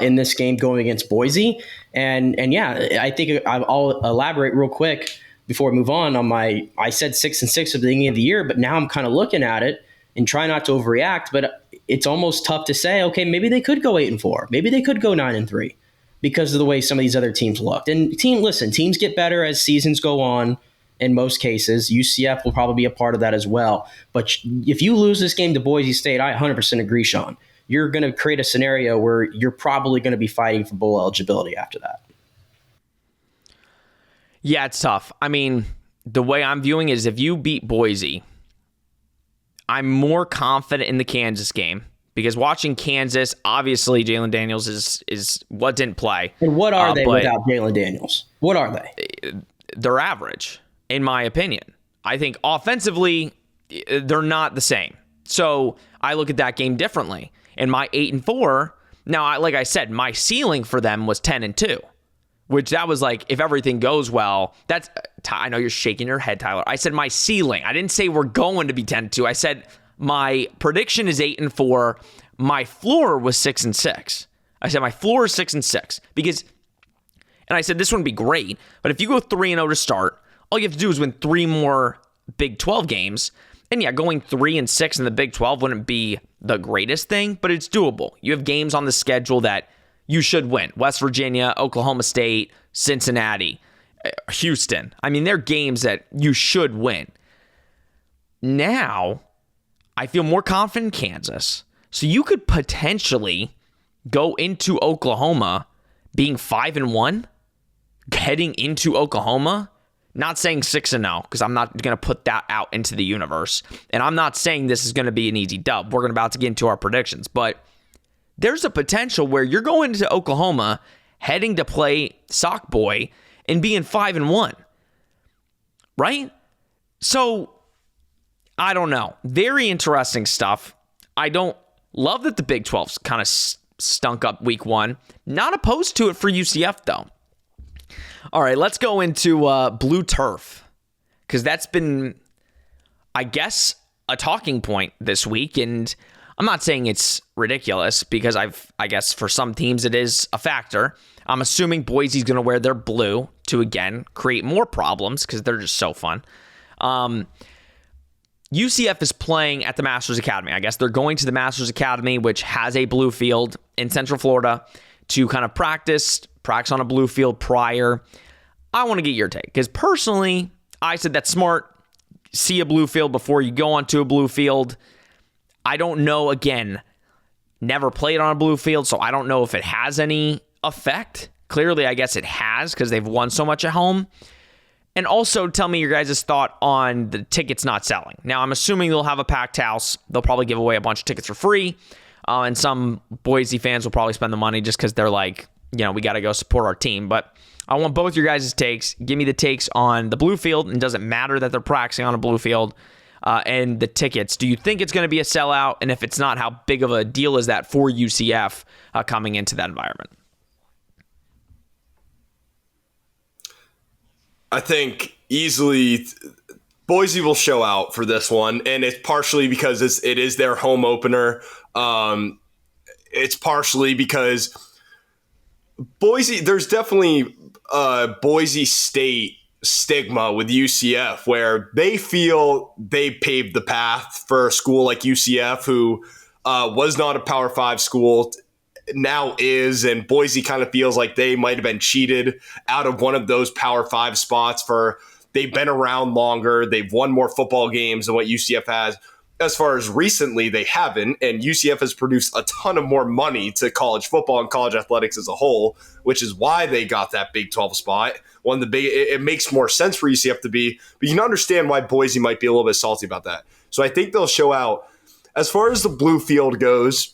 in this game going against Boise. And yeah, I think I'll elaborate real quick before we move on I said 6-6 at the beginning of the year, but now I'm kind of looking at it and try not to overreact, but it's almost tough to say, okay, maybe they could go 8-4. Maybe they could go 9-3 because of the way some of these other teams looked. And teams get better as seasons go on. in most cases. UCF will probably be a part of that as well. But if you lose this game to Boise State, I 100% agree, Sean. You're going to create a scenario where you're probably going to be fighting for bowl eligibility after that. Yeah, it's tough. I mean, the way I'm viewing it is if you beat Boise, I'm more confident in the Kansas game because watching Kansas, obviously Jalen Daniels is what didn't play. And what are they without Jalen Daniels? What are they? They're average, in my opinion. I think offensively, they're not the same. So I look at that game differently. And my 8-4, now, like I said, my ceiling for them was 10-2, which that was like, if everything goes well, that's, I know you're shaking your head, Tyler. I said my ceiling. I didn't say we're going to be 10-2. I said my prediction is 8-4. My floor was 6-6. I said my floor is 6-6 because, and I said this wouldn't be great, but if you go 3-0 to start, all you have to do is win 3 more Big 12 games. And yeah, going 3-6 in the Big 12 wouldn't be the greatest thing, but it's doable. You have games on the schedule that you should win. West Virginia, Oklahoma State, Cincinnati, Houston. I mean, they're games that you should win. Now, I feel more confident in Kansas. So you could potentially go into Oklahoma being 5-1, heading into Oklahoma. Not saying 6-0, because I'm not going to put that out into the universe. And I'm not saying this is going to be an easy dub. We're about to get into our predictions. But there's a potential where you're going to Oklahoma, heading to play Sock Boy, and being 5-1. Right? So, I don't know. Very interesting stuff. I don't love that the Big 12's kind of stunk up week 1. Not opposed to it for UCF, though. All right, let's go into blue turf, because that's been, I guess, a talking point this week. And I'm not saying it's ridiculous, because I guess for some teams it is a factor. I'm assuming Boise's going to wear their blue to, again, create more problems because they're just so fun. UCF is playing at the Masters Academy. I guess they're going to the Masters Academy, which has a blue field in Central Florida, to kind of practice on a blue field prior. I want to get your take, because personally, I said that's smart. See a blue field before you go onto a blue field. I don't know, again, never played on a blue field, so I don't know if it has any effect. Clearly, I guess it has, because they've won so much at home. And also, tell me your guys' thought on the tickets not selling. Now, I'm assuming they'll have a packed house. They'll probably give away a bunch of tickets for free. And some Boise fans will probably spend the money just because they're like, we got to go support our team. But I want both your guys' takes. Give me the takes on the blue field, and does it matter that they're practicing on a blue field, and the tickets. Do you think it's going to be a sellout? And if it's not, how big of a deal is that for UCF coming into that environment? I think easily Boise will show out for this one, and it's partially because it is their home opener. It's partially because Boise, there's definitely Boise State stigma with UCF, where they feel they paved the path for a school like UCF, who was not a Power 5 school, now is, and Boise kind of feels like they might have been cheated out of one of those Power 5 spots. They've been around longer, they've won more football games than what UCF has. As far as recently, they haven't, and UCF has produced a ton of more money to college football and college athletics as a whole, which is why they got that Big 12 spot. It makes more sense for UCF to be, but you can understand why Boise might be a little bit salty about that. So I think they'll show out. As far as the blue field goes,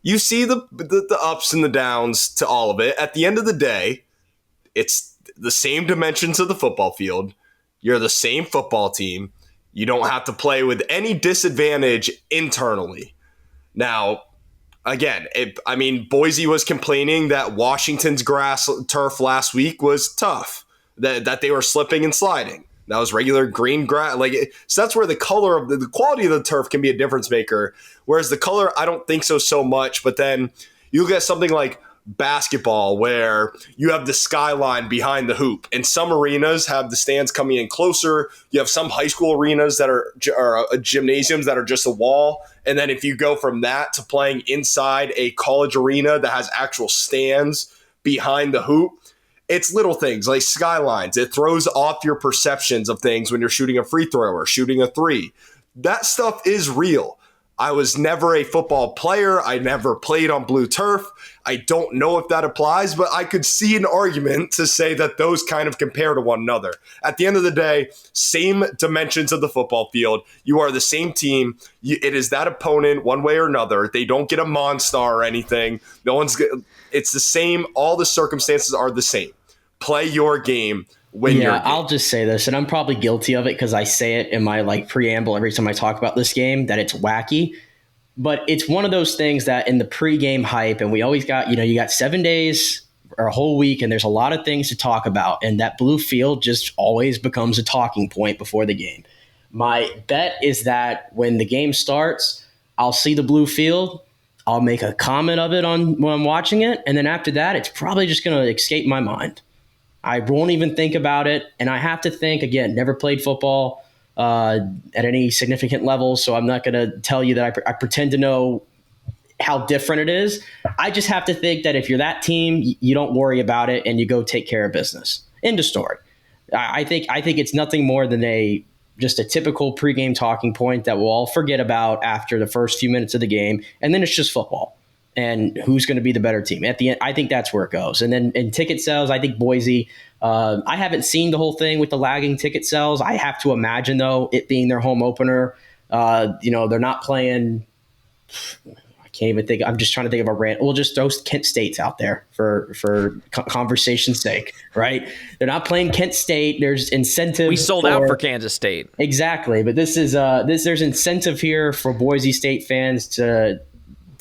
you see the ups and the downs to all of it. At the end of the day, it's the same dimensions of the football field. You're the same football team. You don't have to play with any disadvantage internally. Now, again, Boise was complaining that Washington's turf last week was tough, that they were slipping and sliding. That was regular green grass. So that's where the color of the quality of the turf can be a difference maker. Whereas the color, I don't think so much. But then you look at something like basketball, where you have the skyline behind the hoop, and some arenas have the stands coming in closer. You have some high school arenas that are gymnasiums that are just a wall, and then if you go from that to playing inside a college arena that has actual stands behind the hoop, It's little things like skylines. It throws off your perceptions of things when you're shooting a free throw or shooting a three. That stuff is real. I was never a football player. I never played on blue turf. I don't know if that applies, but I could see an argument to say that those kind of compare to one another. At the end of the day, same dimensions of the football field. You are the same team. It is that opponent one way or another. They don't get a Monstar or anything. It's the same. All the circumstances are the same. Play your game. I'll just say this, and I'm probably guilty of it because I say it in my preamble every time I talk about this game that it's wacky. But it's one of those things that in the pregame hype, and we always got, you got 7 days or a whole week, and there's a lot of things to talk about, and that blue field just always becomes a talking point before the game. My bet is that when the game starts, I'll see the blue field, I'll make a comment of it when I'm watching it, and then after that, it's probably just going to escape my mind. I won't even think about it. And I have to think, again, never played football at any significant level, so I'm not going to tell you that I pretend to know how different it is. I just have to think that if you're that team, you don't worry about it and you go take care of business. End of story. I think it's nothing more than just a typical pregame talking point that we'll all forget about after the first few minutes of the game, and then it's just football. And who's going to be the better team at the end? I think that's where it goes. And then in ticket sales, I think Boise. I haven't seen the whole thing with the lagging ticket sales. I have to imagine though, it being their home opener. They're not playing. I can't even think. I'm just trying to think of a rant. We'll just throw Kent State's out there for conversation's sake, right? They're not playing Kent State. There's incentive. We sold out for Kansas State. Exactly, but this is there's incentive here for Boise State fans to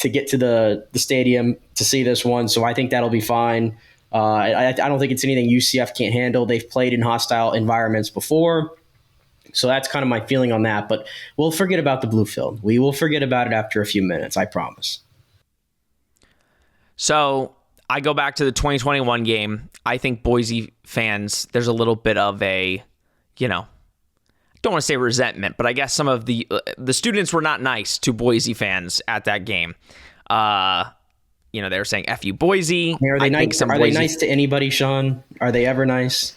get to the stadium to see this one. So I think that'll be fine. I don't think it's anything UCF can't handle. They've played in hostile environments before. So that's kind of my feeling on that. But we'll forget about the blue field. We will forget about it after a few minutes, I promise. So I go back to the 2021 game. I think Boise fans, there's a little bit of a, don't want to say resentment, but I guess some of the students were not nice to Boise fans at that game. They were saying "F you, Boise." Are they nice to anybody, Sean? Are they ever nice?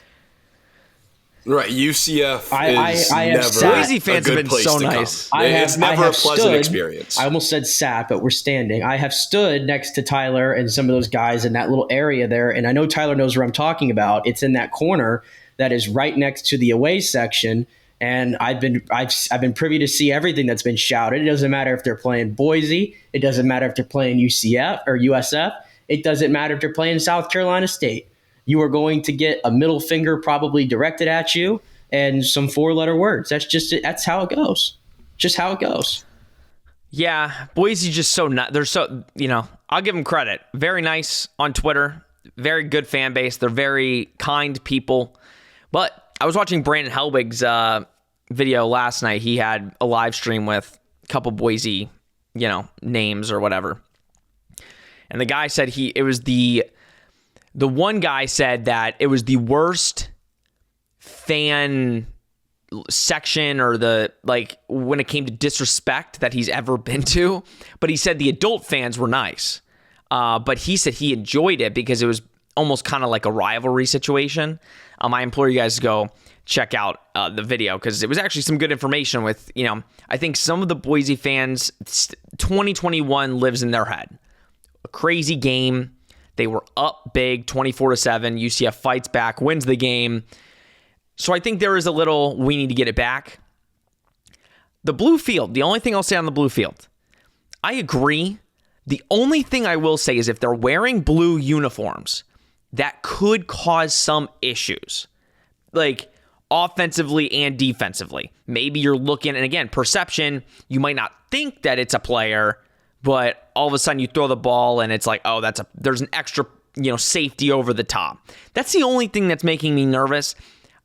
Right, UCF is never Boise fans have been so nice. It's never a pleasant experience. I almost said sat, but we're standing. I have stood next to Tyler and some of those guys in that little area there, and I know Tyler knows where I'm talking about. It's in that corner that is right next to the away section. And I've been privy to see everything that's been shouted. It doesn't matter if they're playing Boise. It doesn't matter if they're playing UCF or USF. It doesn't matter if they're playing South Carolina State. You are going to get a middle finger probably directed at you and some 4-letter words. That's how it goes. Just how it goes. Yeah, Boise just so not. They're so I'll give them credit. Very nice on Twitter. Very good fan base. They're very kind people. But I was watching Brandon Helwig's video last night. He had a live stream with a couple Boise, names or whatever. And the guy said the one guy said that it was the worst fan section or when it came to disrespect that he's ever been to. But he said the adult fans were nice. But he said he enjoyed it because it was almost kind of like a rivalry situation. I implore you guys to go check out the video because it was actually some good information with, I think some of the Boise fans, 2021 lives in their head. A crazy game. They were up big, 24-7. UCF fights back, wins the game. So I think there is a little, we need to get it back. The blue field, the only thing I'll say on the blue field, I agree. The only thing I will say is if they're wearing blue uniforms, that could cause some issues, like offensively and defensively. Maybe you're looking, and again, perception, you might not think that it's a player, but all of a sudden you throw the ball and it's like, oh, there's an extra, safety over the top. That's the only thing that's making me nervous.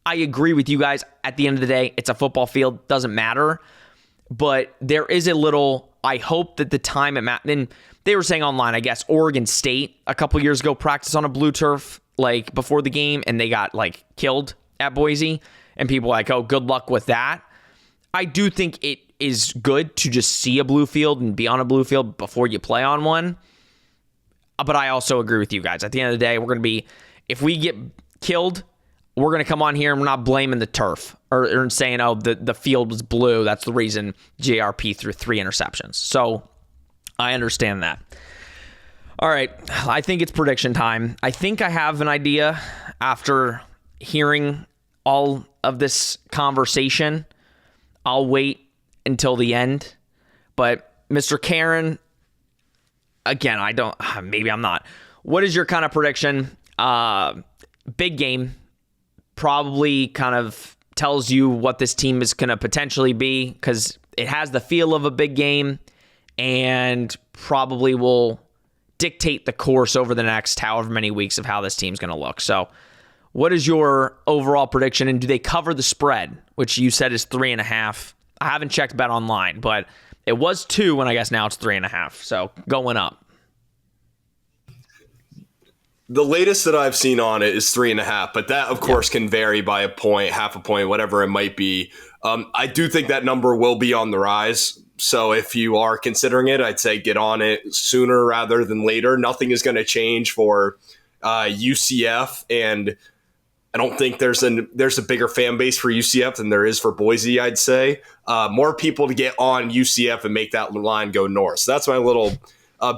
I agree with you guys. At the end of the day, it's a football field, doesn't matter. But there is a little, I hope that the time then they were saying online, I guess, Oregon State a couple years ago practiced on a blue turf before the game, and they got killed at Boise, and people were like, oh, good luck with that. I do think it is good to just see a blue field and be on a blue field before you play on one. But I also agree with you guys. At the end of the day, we're going to be if we get killed, we're going to come on here and we're not blaming the turf or saying, oh, the field was blue. That's the reason JRP threw 3 interceptions. So I understand that. All right. I think it's prediction time. I think I have an idea after hearing all of this conversation. I'll wait until the end. But Mr. Karen, again, maybe I'm not. What is your kind of prediction? Big game. Probably kind of tells you what this team is going to potentially be because it has the feel of a big game and probably will dictate the course over the next however many weeks of how this team's going to look. So what is your overall prediction, and do they cover the spread, which you said is 3.5? I haven't checked Bet Online, but it was 2, and I guess now it's 3.5. So going up. The latest that I've seen on it is 3.5, but that, of course, can vary by a point, half a point, whatever it might be. I do think that number will be on the rise. So if you are considering it, I'd say get on it sooner rather than later. Nothing is going to change for UCF, and I don't think there's a bigger fan base for UCF than there is for Boise, I'd say. More people to get on UCF and make that line go north. So that's my little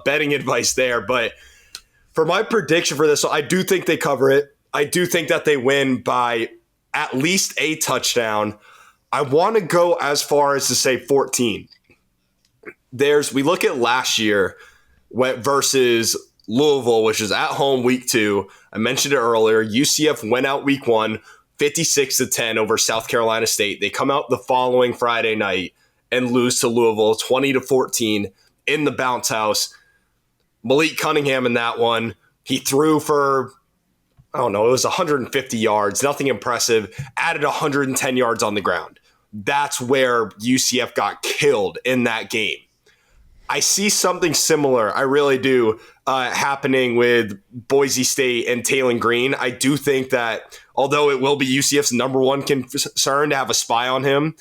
betting advice there. But for my prediction for this, I do think they cover it. I do think that they win by at least a touchdown. I want to go as far as to say 14. We look at last year versus Louisville, which is at home week 2. I mentioned it earlier. UCF went out week 1, 56-10 over South Carolina State. They come out the following Friday night and lose to Louisville 20-14 in the bounce house. Malik Cunningham in that one, he threw for, I don't know, it was 150 yards, nothing impressive, added 110 yards on the ground. That's where UCF got killed in that game. I see something similar, I really do, happening with Boise State and Taylon Green. I do think that although it will be UCF's number one concern to have a spy on him,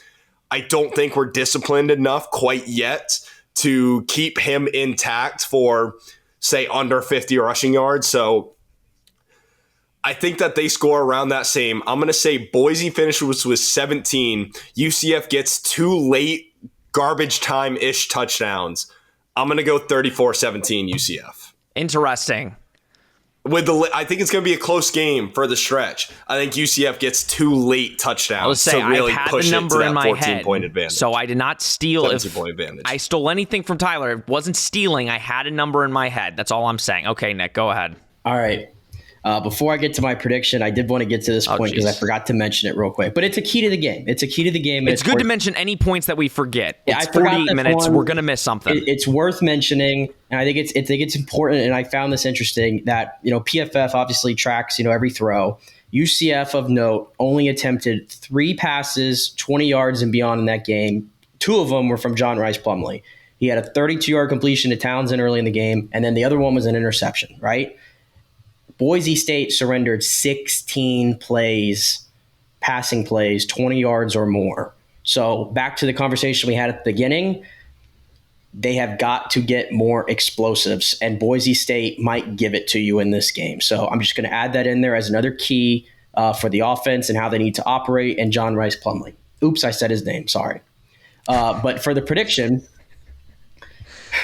I don't think we're disciplined enough quite yet to keep him intact for, say, under 50 rushing yards. So I think that they score around that same. I'm going to say Boise finishes with 17. UCF gets 2 late garbage time-ish touchdowns. I'm going to go 34-17 UCF. Interesting. I think it's going to be a close game for the stretch. I think UCF gets 2 late touchdowns to really push it to that 14-point advantage. So I did not steal. 17-point advantage. I stole anything from Tyler. It wasn't stealing. I had a number in my head. That's all I'm saying. Okay, Nick, go ahead. All right. Before I get to my prediction, I did want to get to this point because I forgot to mention it real quick. But it's a key to the game. It's good to mention any points that we forget. It's 48 minutes. We're going to miss something. It's worth mentioning, and I think it's important. And I found this interesting that PFF obviously tracks every throw. UCF of note only attempted 3 passes, 20 yards and beyond in that game. 2 of them were from John Rice Plumlee. He had a 32-yard completion to Townsend early in the game, and then the other one was an interception. Right. Boise State surrendered 16 passing plays, 20 yards or more. So back to the conversation we had at the beginning, they have got to get more explosives, and Boise State might give it to you in this game. So I'm just going to add that in there as another key for the offense and how they need to operate, and John Rice Plumlee. Oops, I said his name. Sorry. But for the prediction,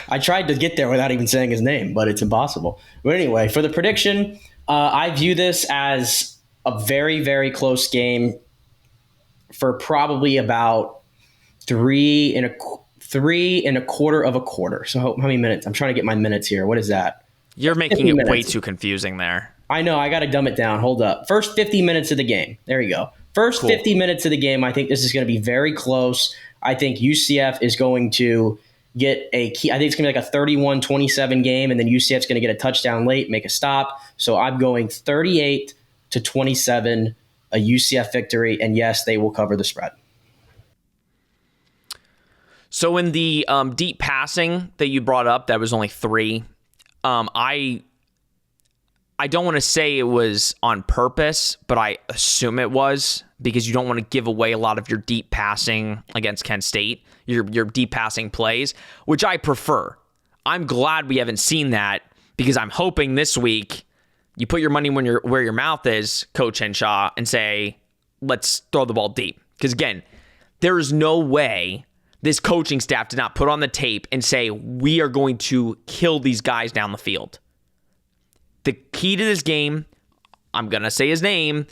I tried to get there without even saying his name, but it's impossible. But anyway, for the prediction, I view this as a very, very close game for probably about 3 1/4 of a quarter. So how many minutes? I'm trying to get my minutes here. What is that? You're making it way too confusing there. I know. I got to dumb it down. Hold up. First 50 minutes of the game. There you go. First 50 minutes of the game, I think this is going to be very close. I think UCF is going to get a key. I think it's going to be like a 31-27 game, and then UCF's going to get a touchdown late, make a stop. So I'm going 38-27, a UCF victory, and yes, they will cover the spread. So in the deep passing that you brought up, that was only 3. I don't want to say it was on purpose, but I assume it was because you don't want to give away a lot of your deep passing against Kent State, your deep passing plays, which I prefer. I'm glad we haven't seen that because I'm hoping this week you put your money where your mouth is, Coach Henshaw, and say, let's throw the ball deep. Because again, there is no way this coaching staff did not put on the tape and say, we are going to kill these guys down the field. The key to this game, I'm going to say his name,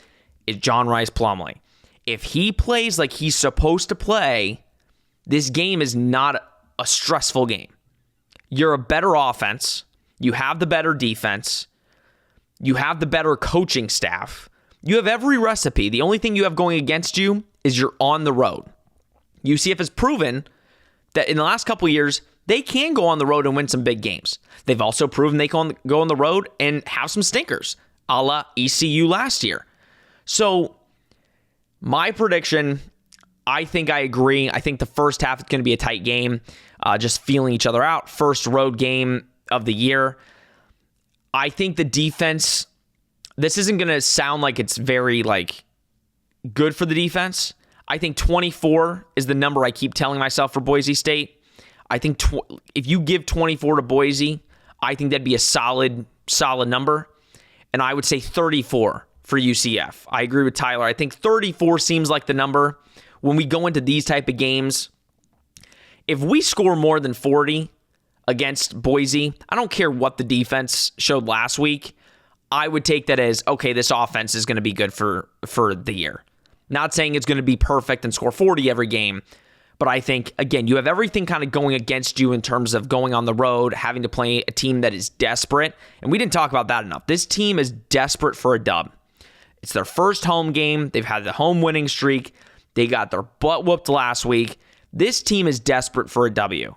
is John Rice Plumlee. If he plays like he's supposed to play, this game is not a stressful game. You're a better offense. You have the better defense. You have the better coaching staff. You have every recipe. The only thing you have going against you is you're on the road. UCF has proven that in the last couple of years, they can go on the road and win some big games. They've also proven they can go on the road and have some stinkers, a la ECU last year. So my prediction, I think I agree. I think the first half is going to be a tight game, just feeling each other out. First road game of the year. I think the defense, this isn't going to sound like it's very good for the defense. I think 24 is the number I keep telling myself for Boise State. I think if you give 24 to Boise, I think that'd be a solid number. And I would say 34 for UCF. I agree with Tyler. I think 34 seems like the number when we go into these type of games. If we score more than 40 against Boise, I don't care what the defense showed last week. I would take that as, okay, this offense is going to be good for the year. Not saying it's going to be perfect and score 40 every game, but I think, again, you have everything kind of going against you in terms of going on the road, having to play a team that is desperate, and we didn't talk about that enough. This team is desperate for a dub. It's their first home game. They've had the home winning streak. They got their butt whooped last week. This team is desperate for a W,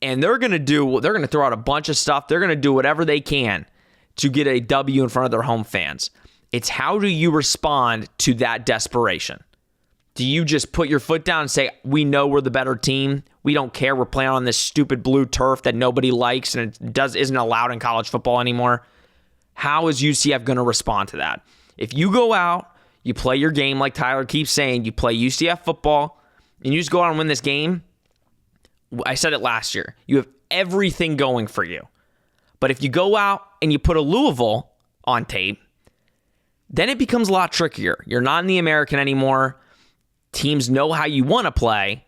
and they're going to throw out a bunch of stuff. They're going to do whatever they can to get a W in front of their home fans. It's how do you respond to that desperation? Do you just put your foot down and say, we know we're the better team. We don't care. We're playing on this stupid blue turf that nobody likes and isn't allowed in college football anymore. How is UCF going to respond to that? If you go out, you play your game like Tyler keeps saying, you play UCF football, and you just go out and win this game, I said it last year, you have everything going for you. But if you go out and you put a Louisville on tape, then it becomes a lot trickier. You're not in the American anymore. Teams know how you want to play.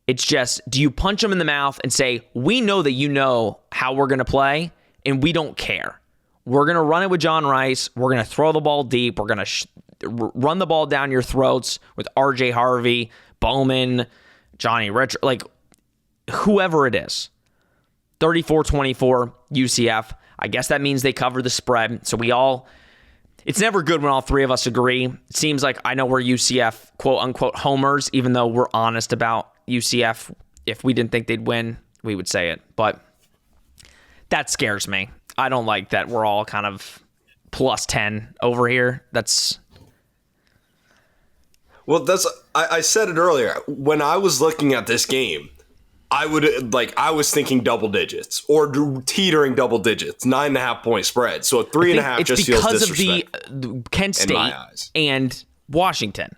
It's just, do you punch them in the mouth and say, we know that you know how we're going to play, and we don't care. We're going to run it with John Rice. We're going to throw the ball deep. We're going to run the ball down your throats with RJ Harvey, Bowman, Johnny Richard, whoever it is. 34-24 UCF. I guess that means they cover the spread. So it's never good when all three of us agree. It seems like I know we're UCF quote-unquote homers, even though we're honest about UCF. If we didn't think they'd win, we would say it. But that scares me. I don't like that we're all kind of plus 10 over here. I said it earlier. When I was looking at this game, I was thinking double digits or teetering double digits, 9.5 point spread. So a 3.5 just feels disrespectful. Because of the Kent State and Washington.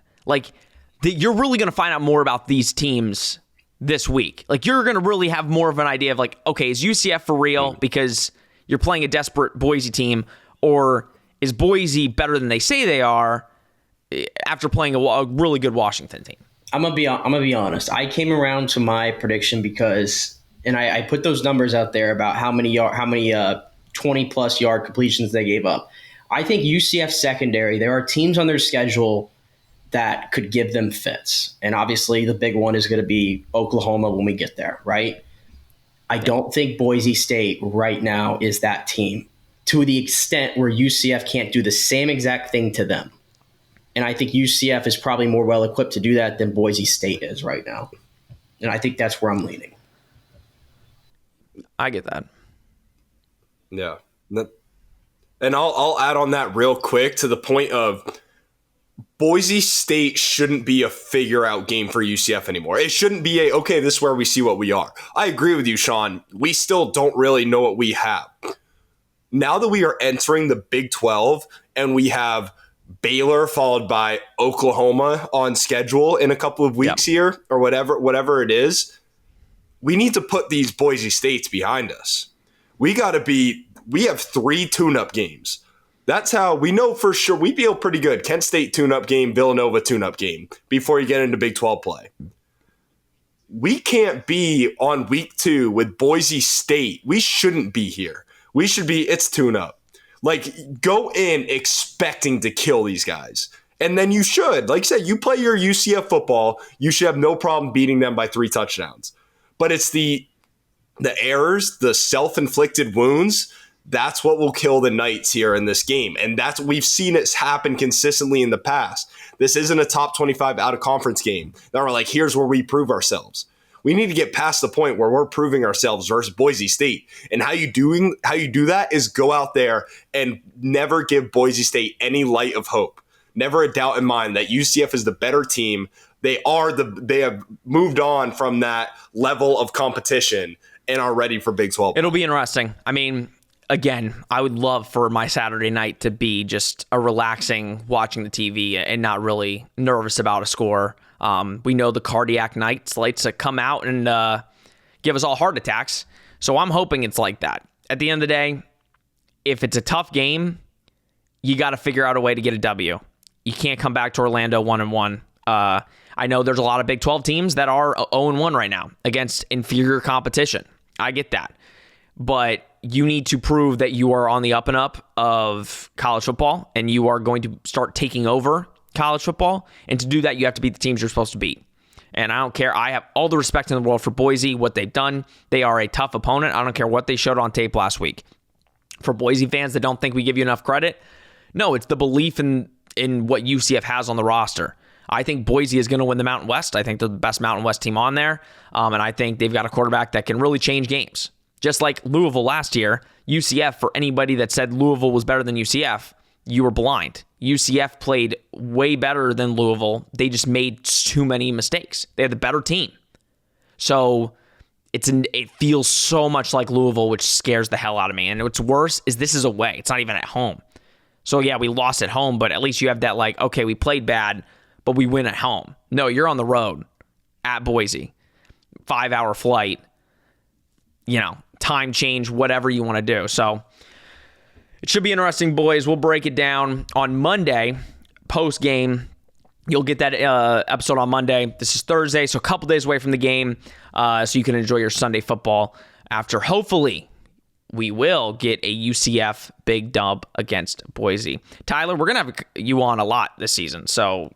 You're really going to find out more about these teams this week. You're going to really have more of an idea of okay, is UCF for real because you're playing a desperate Boise team, or is Boise better than they say they are after playing a really good Washington team? I'm gonna be honest. I came around to my prediction because, and I put those numbers out there about how many 20+ yard completions they gave up. I think UCF secondary, there are teams on their schedule that could give them fits, and obviously the big one is going to be Oklahoma when we get there, right? I don't think Boise State right now is that team to the extent where UCF can't do the same exact thing to them. And I think UCF is probably more well-equipped to do that than Boise State is right now. And I think that's where I'm leaning. I get that. Yeah. And I'll add on that real quick to the point of Boise State shouldn't be a figure-out game for UCF anymore. It shouldn't be okay, this is where we see what we are. I agree with you, Sean. We still don't really know what we have. Now that we are entering the Big 12 and we have Baylor followed by Oklahoma on schedule in a couple of weeks here, or whatever it is, we need to put these Boise States behind us. We have 3 tune-up games. That's how we know for sure. We feel pretty good. Kent State tune-up game, Villanova tune-up game before you get into Big 12 play. We can't be on week 2 with Boise State. We shouldn't be here. We should be, it's tune-up. Like, go in expecting to kill these guys. And then you should. Like I said, you play your UCF football, you should have no problem beating them by 3 touchdowns. But it's the errors, the self-inflicted wounds, that's what will kill the Knights here in this game. And that's we've seen it happen consistently in the past. This isn't a top 25 out-of-conference game. That we're like, here's where we prove ourselves. We need to get past the point where we're proving ourselves versus Boise State. And how you do that is go out there and never give Boise State any light of hope. Never a doubt in mind that UCF is the better team. They have moved on from that level of competition and are ready for Big 12. It'll be interesting. I mean, again, I would love for my Saturday night to be just a relaxing watching the TV and not really nervous about a score. We know the cardiac Knights likes to come out and give us all heart attacks. So I'm hoping it's like that. At the end of the day, if it's a tough game, you got to figure out a way to get a W. You can't come back to Orlando 1-1. I know there's a lot of Big 12 teams that are 0-1 right now against inferior competition. I get that. But you need to prove that you are on the up and up of college football and you are going to start taking over college football. And to do that, you have to beat the teams you're supposed to beat. And I don't care. I have all the respect in the world for Boise, what they've done. They are a tough opponent. I don't care what they showed on tape last week. For Boise fans that don't think we give you enough credit, no, it's the belief in what UCF has on the roster. I think Boise is going to win the Mountain West. I think they're the best Mountain West team on there. And I think they've got a quarterback that can really change games. Just like Louisville last year, UCF, for anybody that said Louisville was better than UCF, you were blind. UCF played way better than Louisville. They just made too many mistakes. They had the better team. So it feels so much like Louisville, which scares the hell out of me. And what's worse is this is away. It's not even at home. So yeah, we lost at home, but at least you have that like, okay, we played bad, but we win at home. No, you're on the road at Boise. 5-hour flight, time change, whatever you want to do. So it should be interesting, boys. We'll break it down on Monday, post-game. You'll get that episode on Monday. This is Thursday, so a couple days away from the game, so you can enjoy your Sunday football after, hopefully, we will get a UCF big dub against Boise. Tyler, we're going to have you on a lot this season. So,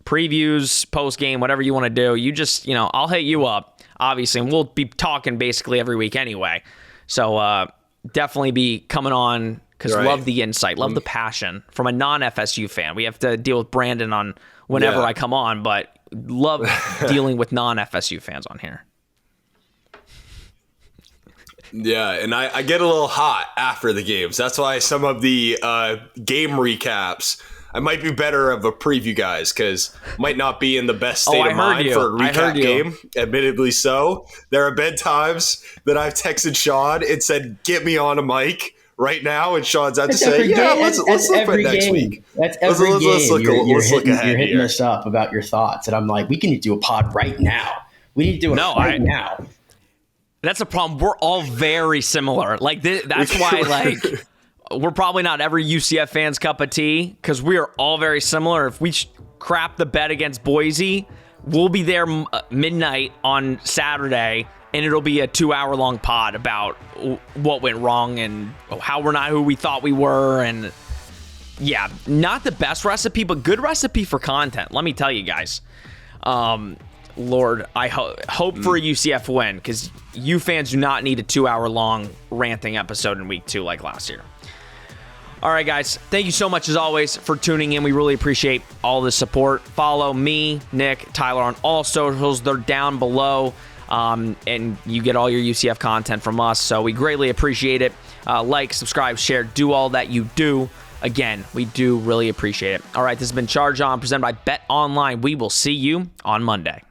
previews, post-game, whatever you want to do, you just, I'll hit you up, obviously, and we'll be talking basically every week anyway. So definitely be coming on because love the insight, love the passion from a non-FSU fan. We have to deal with Brandon on whenever I come on, but love dealing with non-FSU fans on here. Yeah, and I get a little hot after the games. That's why some of the game recaps, I might be better of a preview, guys, because might not be in the best state of mind for a recap game. Admittedly so. There have been times that I've texted Sean and said, get me on a mic right now, and Sean's had to say, let's look at next week. That's every game. Let's look ahead You're hitting here. us up about your thoughts, and I'm like, we can do a pod right now. We need to do it right now. That's a problem. We're all very similar. Like that's why, we're probably not every UCF fan's cup of tea because we are all very similar. If we crap the bet against Boise, we'll be there midnight on Saturday, and it'll be a 2-hour-long pod about what went wrong and how we're not who we thought we were. And yeah, not the best recipe, but good recipe for content. Let me tell you guys. Lord, I hope for a UCF win because you fans do not need a 2-hour-long ranting episode in week 2 like last year. All right, guys. Thank you so much, as always, for tuning in. We really appreciate all the support. Follow me, Nick, Tyler on all socials. They're down below, and you get all your UCF content from us, so we greatly appreciate it. Like, subscribe, share, do all that you do. Again, we do really appreciate it. All right, this has been Charge On, presented by Bet Online. We will see you on Monday.